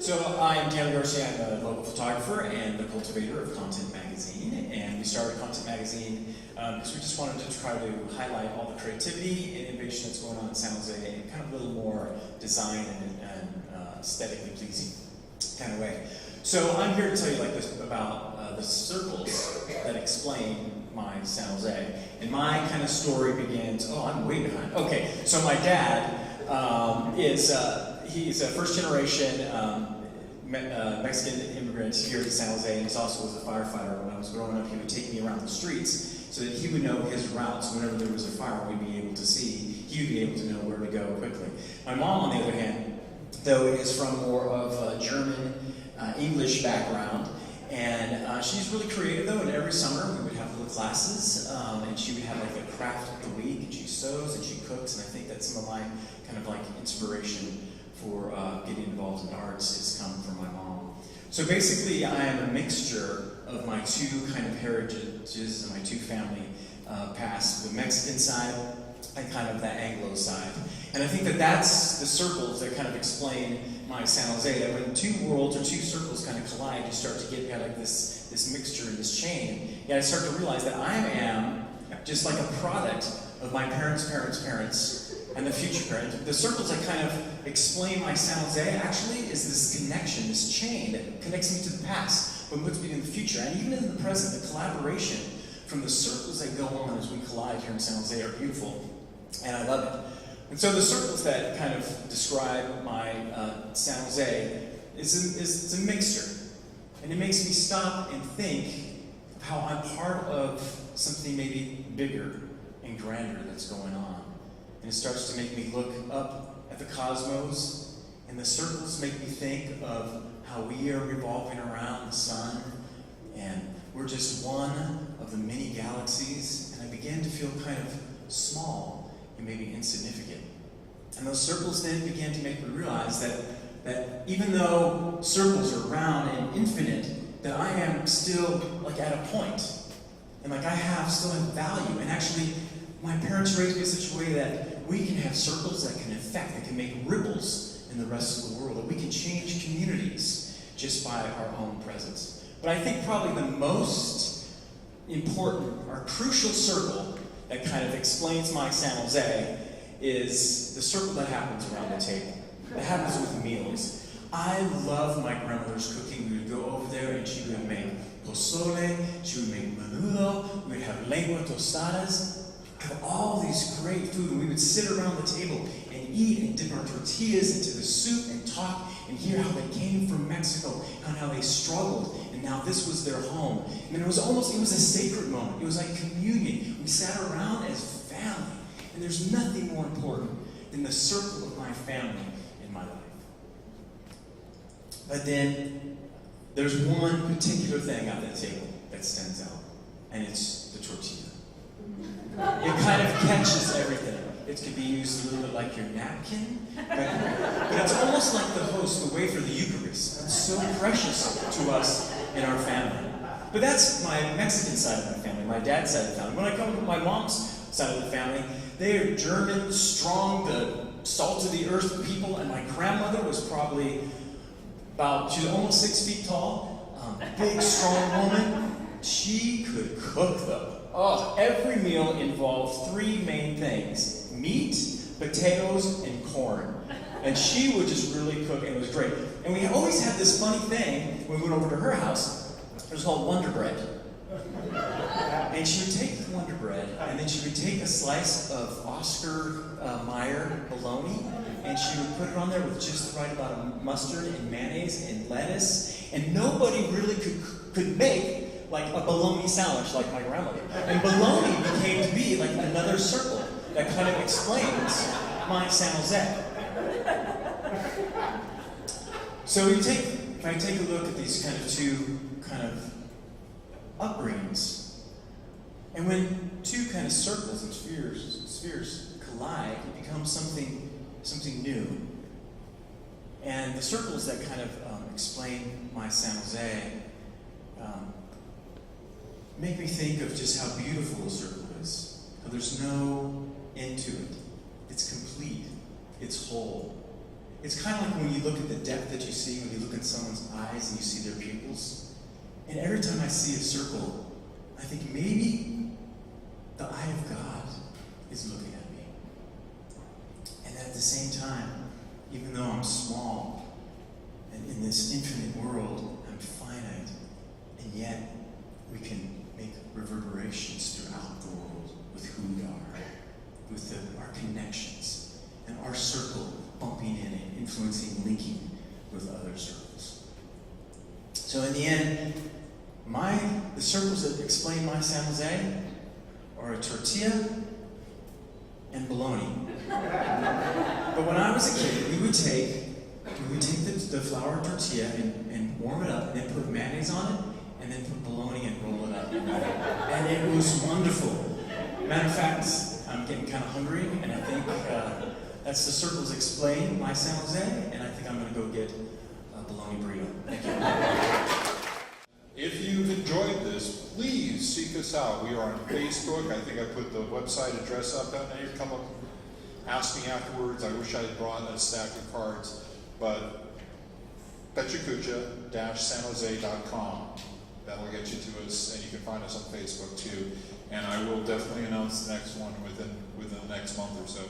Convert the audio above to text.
So I'm Garcia. I'm a local photographer and the cultivator of Content Magazine. And we started Content Magazine because we just wanted to try to highlight all the creativity and innovation that's going on in San Jose in kind of a little more design and aesthetically pleasing kind of way. So I'm here to tell you like this about the circles that explain my San Jose. And my kind of story begins, I'm way behind. Okay, so my dad he's a first generation Mexican immigrant here to San Jose, and he also was a firefighter. When I was growing up, he would take me around the streets so that he would know his routes whenever there was a fire we'd be able to see. He would be able to know where to go quickly. My mom, on the other hand, though, is from more of a German English background, and she's really creative though, and every summer we would have little classes, and she would have like a craft of the week, and she sews and she cooks, and I think that some of my kind of like inspiration for getting involved in arts has come from my mom. So basically I am a mixture of my two kind of heritages and my two family past, the Mexican side and kind of the Anglo side. And I think that that's the circles that kind of explain my San Jose, that when two worlds or two circles kind of collide, you start to get kind of like this mixture and this chain. And I start to realize that I am just like a product of my parents' parents' parents and the future parent. The circles that kind of explain my San Jose actually is this connection, this chain that connects me to the past, but puts me in the future. And even in the present, the collaboration from the circles that go on as we collide here in San Jose are beautiful, and I love it. And so the circles that kind of describe my San Jose is a mixture. And it makes me stop and think of how I'm part of something maybe bigger and grander that's going on. And it starts to make me look up at the cosmos, and the circles make me think of how we are revolving around the sun, and we're just one of the many galaxies, and I begin to feel kind of small and maybe insignificant. And those circles then begin to make me realize that even though circles are round and infinite, that I am still like at a point, and like I still have value. And actually, my parents raised me in such a way that we can have circles that can affect, that can make ripples in the rest of the world, that we can change communities just by our own presence. But I think probably the most important or crucial circle that kind of explains my San Jose is the circle that happens around the table, that happens with meals. I love my grandmother's cooking. We would go over there and she would make pozole, she would make menudo, we would have lengua tostadas, have all these great food, and we would sit around the table and eat and dip our tortillas into the soup and talk and hear how they came from Mexico and how they struggled, and now this was their home. And it was a sacred moment. It was like communion. We sat around as family, and there's nothing more important than the circle of my family in my life. But then there's one particular thing at that table that stands out, and it's the tortilla. It kind of catches everything. It could be used a little bit like your napkin, but it's almost like the host, the wafer, the Eucharist. It's so precious to us in our family. But that's my Mexican side of my family, my dad's side of the family. When I come to my mom's side of the family, they are German, strong, the salt of the earth people, and my grandmother was probably she was almost 6 feet tall, big, strong woman. She could cook though. Every meal involved three main things: meat, potatoes, and corn. And she would just really cook, and it was great. And we always had this funny thing when we went over to her house. It was called Wonder Bread. And she would take the Wonder Bread, and then she would take a slice of Oscar Mayer bologna, and she would put it on there with just the right amount of mustard and mayonnaise and lettuce. And nobody really could make like a bologna sandwich like my grandmother. And bologna became to be like another circle that kind of explains my San Jose. So if I take a look at these kind of two kind of upbringings, and when two kind of circles and spheres collide, it becomes something new. And the circles that kind of explain my San Jose make me think of just how beautiful a circle is. How there's no end to it. It's complete. It's whole. It's kind of like when you look at the depth that you see when you look into circle, I think maybe the eye of God is looking at me. And at the same time, even though I'm small, and in this infinite world, I'm finite, and yet we can make reverberations throughout the world with who we are, with our connections, and our circle bumping in and influencing, linking with other circles. So in the end, the circles that explain my San Jose are a tortilla and bologna. But when I was a kid, we would take the flour tortilla and warm it up, and then put mayonnaise on it, and then put bologna and roll it up. And it was wonderful. Matter of fact, I'm getting kind of hungry, and I think that's the circles explain my San Jose, and I think I'm going to go get a bologna burrito. Thank you. If you've enjoyed this, please seek us out. We are on Facebook. I think I put the website address up down there. Come up, ask me afterwards. I wish I had brought a stack of cards, but Kucha-sanjose.com. That'll get you to us, and you can find us on Facebook too. And I will definitely announce the next one within the next month or so.